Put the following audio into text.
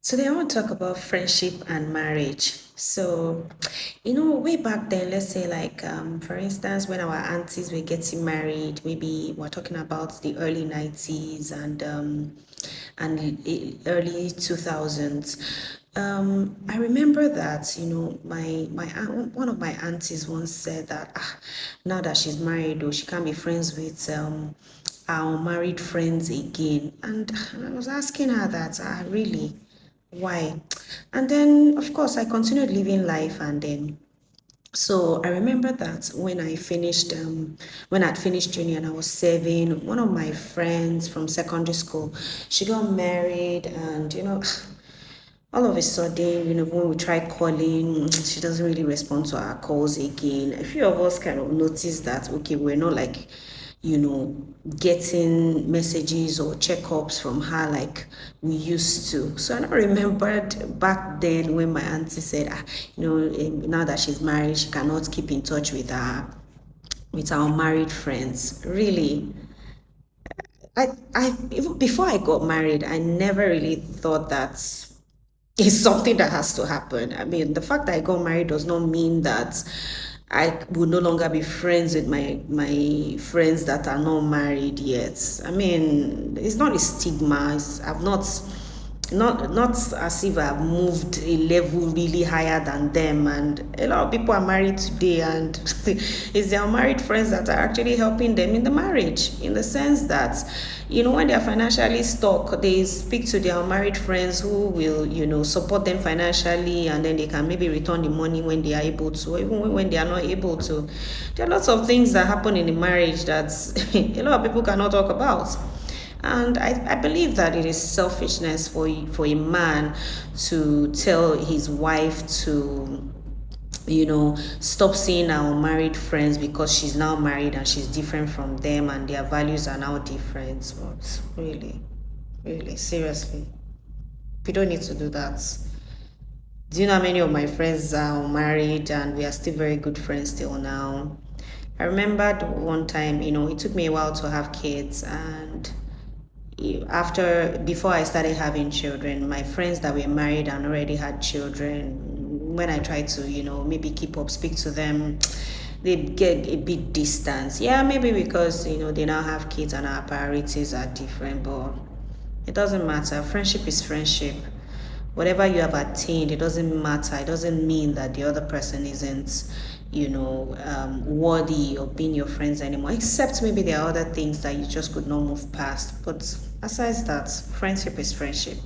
Today, I want to talk about friendship and marriage. Way back then, let's say, for instance, when our aunties were getting married, maybe we're talking about the early 90s and early 2000s. I remember that, one of my aunties once said that now that she's married, or she can't be friends with our married friends again. And I was asking her that, really? Why? And then, of course, I continued living life. And then, so I remember that when I'd finished uni and I was serving, one of my friends from secondary school, she got married. And, all of a sudden, when we try calling, she doesn't really respond to our calls again. A few of us kind of noticed that, okay, we're not like, you know, getting messages or checkups from her like we used to. So I remembered back then when my auntie said, now that she's married, she cannot keep in touch with our married friends. Really, I even before I got married, I never really thought that it's something that has to happen. I mean, the fact that I got married does not mean that I will no longer be friends with my friends that are not married yet. I mean, it's not a stigma. I've not as if I've moved a level really higher than them. And a lot of people are married today, and it's their married friends that are actually helping them in the marriage, in the sense that, when they're financially stuck, they speak to their married friends who will, support them financially, and then they can maybe return the money when they are able to, even when they are not able to. There are lots of things that happen in the marriage that a lot of people cannot talk about. And I believe that it is selfishness for a man to tell his wife to, stop seeing our married friends because she's now married and she's different from them and their values are now different. But really, really, seriously, we don't need to do that. Do you know how many of my friends are married and we are still very good friends till now? I remembered one time, it took me a while to have kids, and before I started having children, my friends that were married and already had children, when I tried to, maybe keep up, speak to them, they get a bit distant. Yeah, maybe because, they now have kids and our priorities are different, but it doesn't matter. Friendship is friendship. Whatever you have attained, it doesn't matter. It doesn't mean that the other person isn't, worthy of being your friends anymore. Except maybe there are other things that you just could not move past. But aside that, friendship is friendship.